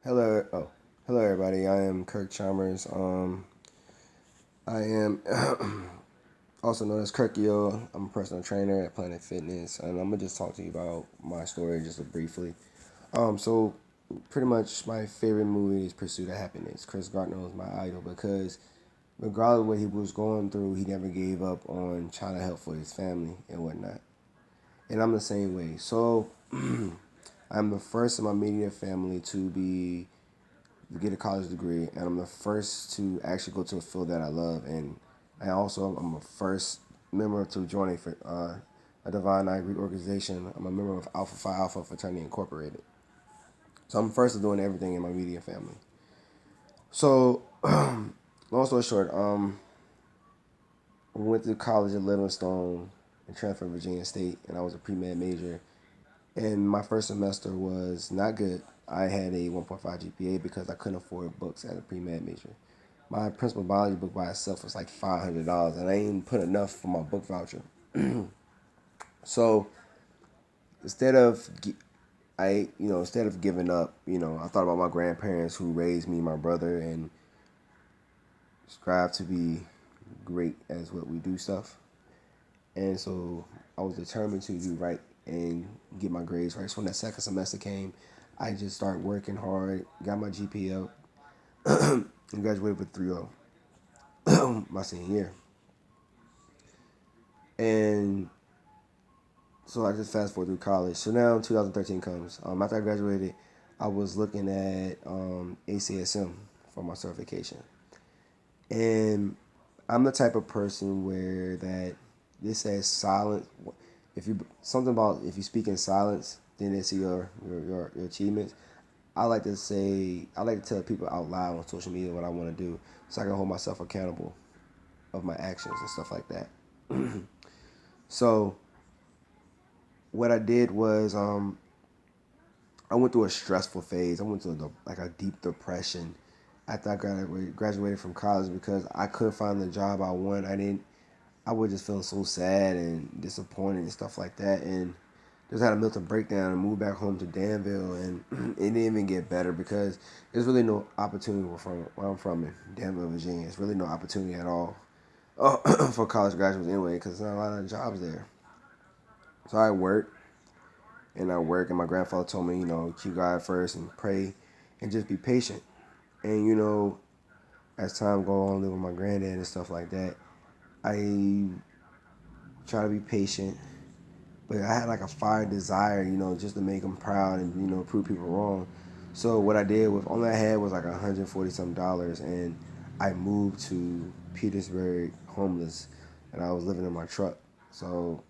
Hello, hello everybody. I am Kirk Chalmers. I am also known as Kirkio. I'm a personal trainer at Planet Fitness, and I'm gonna just talk to you about my story just briefly. So pretty much my favorite movie is Pursuit of Happiness. Chris Gardner was my idol because regardless of what he was going through, he never gave up on trying to help for his family and whatnot. And I'm the same way. So I'm the first in my immediate family to get a college degree, and I'm the first to actually go to a field that I love, and I also I'm a first member to join a Divine Nine Greek organization. I'm a member of Alpha Phi Alpha Fraternity Incorporated. So I'm first to doing everything in my immediate family. So, long story short, I went to college at Livingstone and transferred to Virginia State, and I was a pre med major. And my first semester was not good. I had a 1.5 GPA because I couldn't afford books as a pre med major. My principal biology book by itself was like $500, and I ain't put enough for my book voucher. So instead of instead of giving up, I thought about my grandparents who raised me, my brother, and strive to be great as what we do stuff. And so I was determined to do right and get my grades right. So when that second semester came, I just started working hard, got my GPA up, and graduated with 3.0 my senior year. And so I just fast forward through college. So now 2013 comes. After I graduated, I was looking at ACSM for my certification. And I'm the type of person where that this says silence. If you something about if you speak in silence, then they see your achievements. I like to tell people out loud on social media what I want to do, so I can hold myself accountable of my actions and stuff like that. So what I did was I went through a stressful phase. I went through like a deep depression after I graduated from college because I couldn't find the job I wanted. I was just feeling so sad and disappointed and stuff like that. And just had a mental breakdown and moved back home to Danville. And it didn't even get better because there's really no opportunity where I'm from in Danville, Virginia. There's really no opportunity at all for college graduates anyway because there's not a lot of jobs there. So I worked and I worked, and my grandfather told me, keep God first and pray and just be patient. And, as time go on, live with my granddad and stuff like that, I try to be patient. But I had like a fire desire, just to make him proud and, prove people wrong. So what I did with all I had was like 140 some dollars, and I moved to Petersburg homeless, and I was living in my truck. So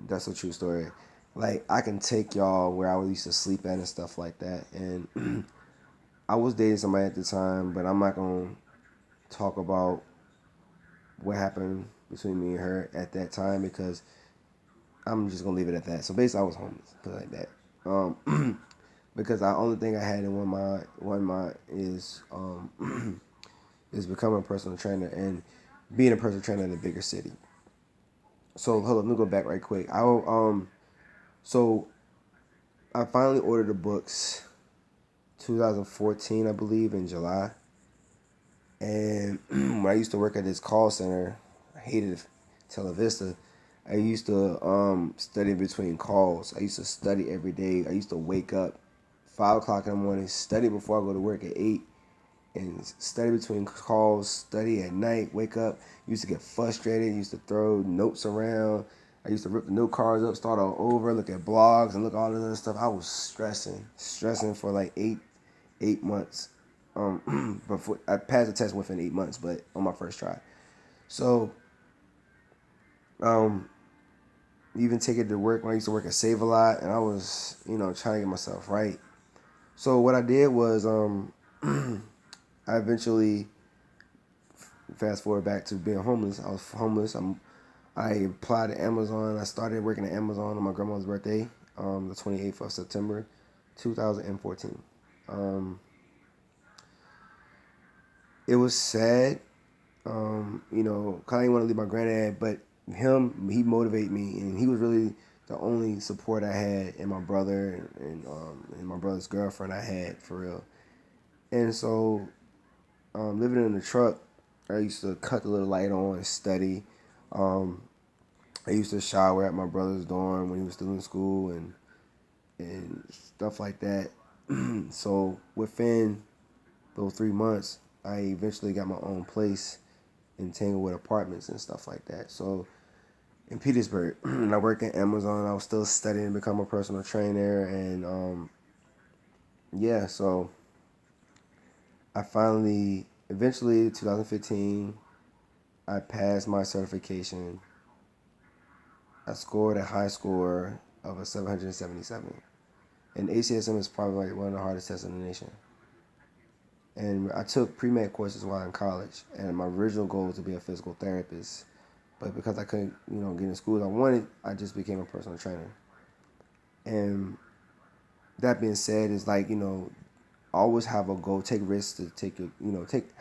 that's a true story. Like I can take y'all where I used to sleep at and stuff like that. And I was dating somebody at the time, but I'm not gonna talk about what happened between me and her at that time because I'm just gonna leave it at that. So basically, I was homeless, put it like that. Because the only thing I had in one mind is becoming a personal trainer and being a personal trainer in a bigger city. So hold on, let me go back right quick. So I finally ordered the books 2014, I believe, in July. And when I used to work at this call center, I hated Televista. I used to study between calls. I used to study every day. I used to wake up 5 o'clock in the morning, study before I go to work at 8, and study between calls, study at night, wake up. Used to get frustrated, used to throw notes around. I used to rip the note cards up, start all over, look at blogs and look at all this other stuff. I was stressing for like 8 months. Before I passed the test within 8 months, but on my first try. So, um, even take it to work when I used to work at Save a Lot, and I was, trying to get myself right. So what I did was, I eventually fast forward back to being homeless. I was homeless. I applied to Amazon. I started working at Amazon on my grandma's birthday, the 28th of September, 2014. Um, it was sad. 'Cause I didn't want to leave my granddad, but he motivated me, and he was really the only support I had in my brother and my brother's girlfriend I had for real. And so living in the truck, I used to cut the little light on and study. Um, I used to shower at my brother's dorm when he was still in school and stuff like that. So within those 3 months, I eventually got my own place in Tanglewood Apartments and stuff like that. So in Petersburg, I worked at Amazon. I was still studying to become a personal trainer, and yeah, so I finally, eventually, 2015, I passed my certification. I scored a high score of a 777. And ACSM is probably like one of the hardest tests in the nation. And I took pre-med courses while in college, and my original goal was to be a physical therapist. But because I couldn't, get in school I wanted, I just became a personal trainer. And that being said, is like, always have a goal, take risks to take your, take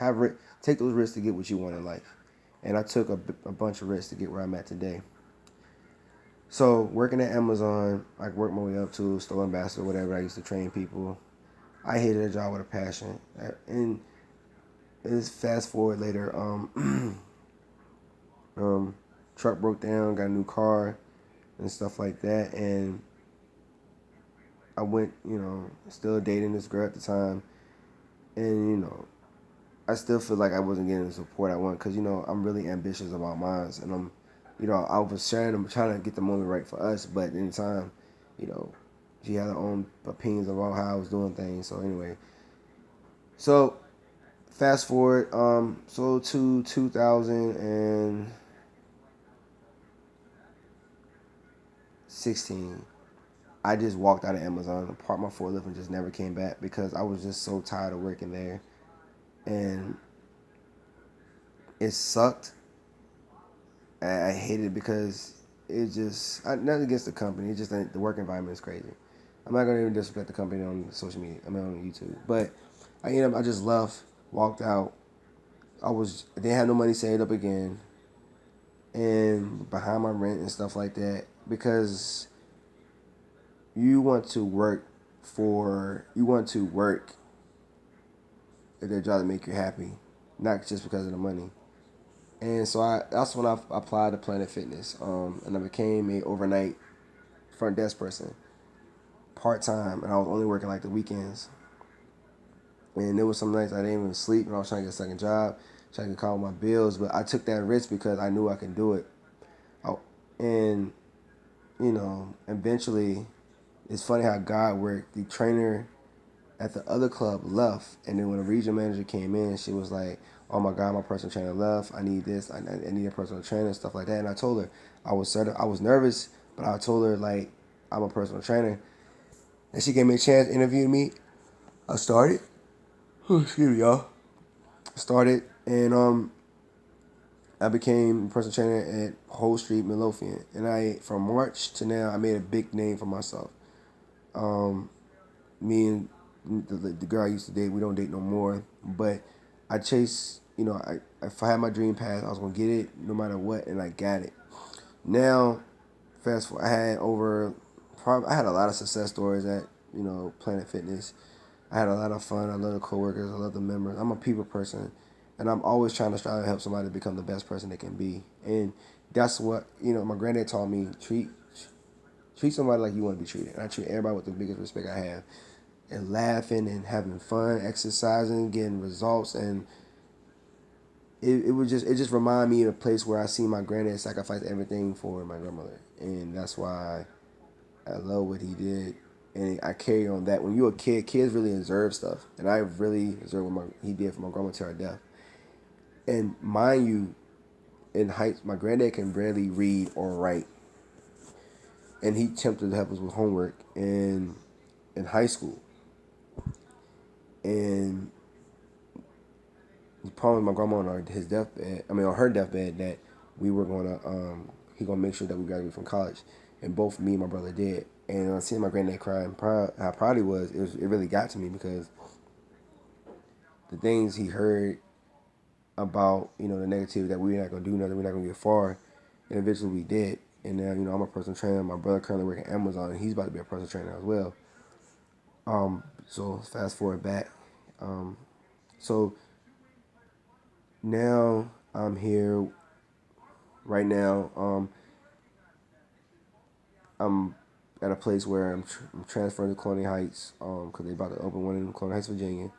those risks to get what you want in life. And I took a bunch of risks to get where I'm at today. So working at Amazon, I worked my way up to store ambassador, whatever. I used to train people. I hated a job with a passion. And it's fast forward later. Truck broke down, got a new car, and stuff like that. And I went, still dating this girl at the time, and I still feel like I wasn't getting the support I want because I'm really ambitious about mine, and I was trying to get the moment right for us, but in time, you know, she had her own opinions about how I was doing things. So anyway, so fast forward, so to 2016, I just walked out of Amazon, parked my forklift, and just never came back because I was just so tired of working there, and it sucked. I hated it because it just nothing against the company. It's just the work environment is crazy. I'm not gonna even disrespect the company on social media. I mean on YouTube, but I just left, walked out. I didn't have no money saved up again, and behind my rent and stuff like that because you want to work at a job that make you happy, not just because of the money. And so that's when I applied to Planet Fitness, and I became a overnight front desk person, part time, and I was only working like the weekends. And there was some nights I didn't even sleep, and I was trying to get a second job, trying to cover my bills. But I took that risk because I knew I could do it. And eventually, it's funny how God worked. The trainer at the other club left, and then when the regional manager came in, she was like, "Oh my God, my personal trainer left. I need this. I need a personal trainer, stuff like that." And I told her I was nervous, but I told her like I'm a personal trainer, and she gave me a chance, interviewed me. I started. Excuse me, y'all. Started, and I became a personal trainer at Whole Street Midlothian, and from March to now I made a big name for myself. Um, Me and the girl I used to date, we don't date no more. But I chase, if I had my dream path, I was gonna get it no matter what, and I got it. Now, fast forward, I had a lot of success stories at Planet Fitness. I had a lot of fun. I love the coworkers. I love the members. I'm a people person, and I'm always trying to strive to help somebody become the best person they can be. And that's what my granddad taught me: treat somebody like you want to be treated. And I treat everybody with the biggest respect I have, and laughing and having fun, exercising, getting results, and it just remind me of a place where I see my granddad sacrifice everything for my grandmother, and that's why I love what he did, and I carry on that. When you're a kid, kids really observe stuff, and I really observed what he did for my grandma to her death. And mind you, in heights, my granddad can barely read or write, and he attempted to help us with homework in high school, and he promised my grandma on his deathbed. I mean, on her deathbed, that we were gonna he gonna make sure that we graduated from college, and both me and my brother did. And seeing my granddad crying, how proud he was, it really got to me because the things he heard about the negativity that we're not gonna do nothing, we're not gonna get far, and eventually we did. And now, I'm a personal trainer. My brother currently working at Amazon, and he's about to be a personal trainer as well. So fast forward back. So now I'm here right now. I'm at a place where I'm transferring to Colonial Heights because they about to open one in Colonial Heights, Virginia,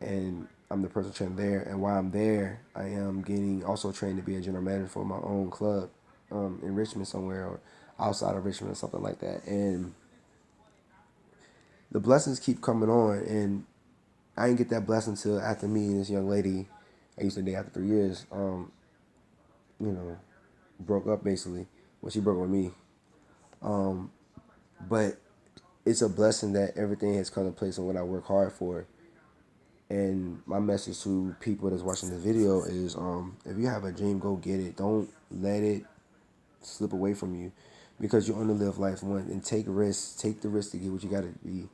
and I'm the personal trainer there. And while I'm there, I am getting also trained to be a general manager for my own club in Richmond somewhere or outside of Richmond or something like that. And the blessings keep coming on, and I didn't get that blessing until after me and this young lady I used to date after 3 years, you know, broke up basically. Well, she broke up with me. But it's a blessing that everything has come to place and what I work hard for. And my message to people that's watching the video is if you have a dream, go get it. Don't let it slip away from you because you only live life once. And take risks. Take the risk to get what you got to be.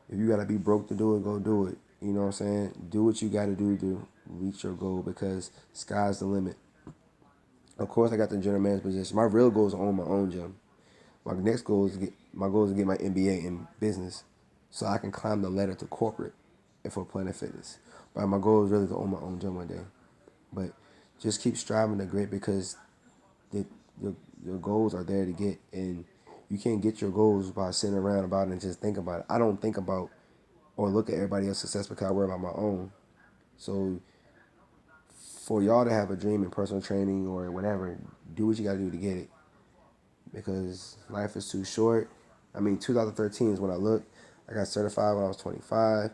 If you got to be broke to do it, go do it. You know what I'm saying? Do what you got to do to reach your goal because sky's the limit. Of course, I got the general manager position. My real goal is to own my own gym. My goal is to get my MBA in business, so I can climb the ladder to corporate, and for Planet Fitness. But my goal is really to own my own gym one day. But just keep striving to great because the, your your goals are there to get, and you can't get your goals by sitting around about it and just think about it. I don't think about or look at everybody else's success because I worry about my own. So for y'all to have a dream in personal training or whatever, do what you got to do to get it because life is too short. I mean, 2013 is when I looked. I got certified when I was 25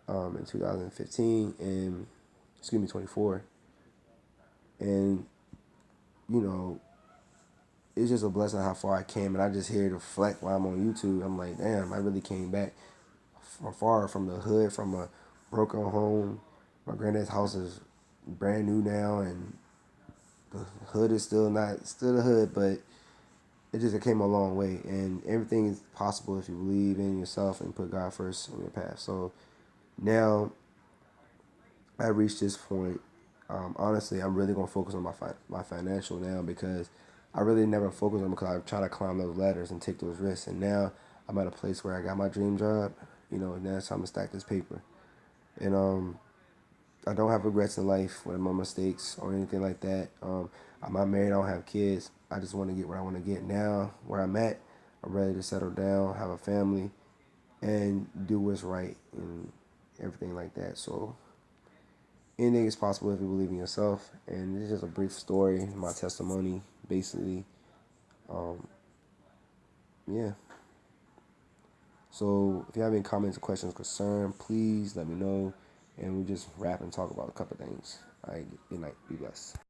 in 2015, and excuse me, 24. And you know, it's just a blessing how far I came, and I just hear the reflect while I'm on YouTube. I'm like, damn, I really came back from far from the hood, from a broken home. My granddad's house is brand new now, and the hood is still the hood, but it came a long way, and everything is possible if you believe in yourself and put God first on your path. So now I reached this point. Honestly, I'm really gonna focus on my financial now because I really never focused on because I try to climb those ladders and take those risks. And now I'm at a place where I got my dream job. And now it's time to stack this paper. And I don't have regrets in life with my mistakes or anything like that. I'm not married. I don't have kids. I just want to get where I want to get now. Where I'm at, I'm ready to settle down, have a family, and do what's right and everything like that. So anything is possible if you believe in yourself. And it's just a brief story, my testimony, basically. Yeah. So if you have any comments, questions, concern, please let me know. And we just rap and talk about a couple things. All right. Good night. Be blessed.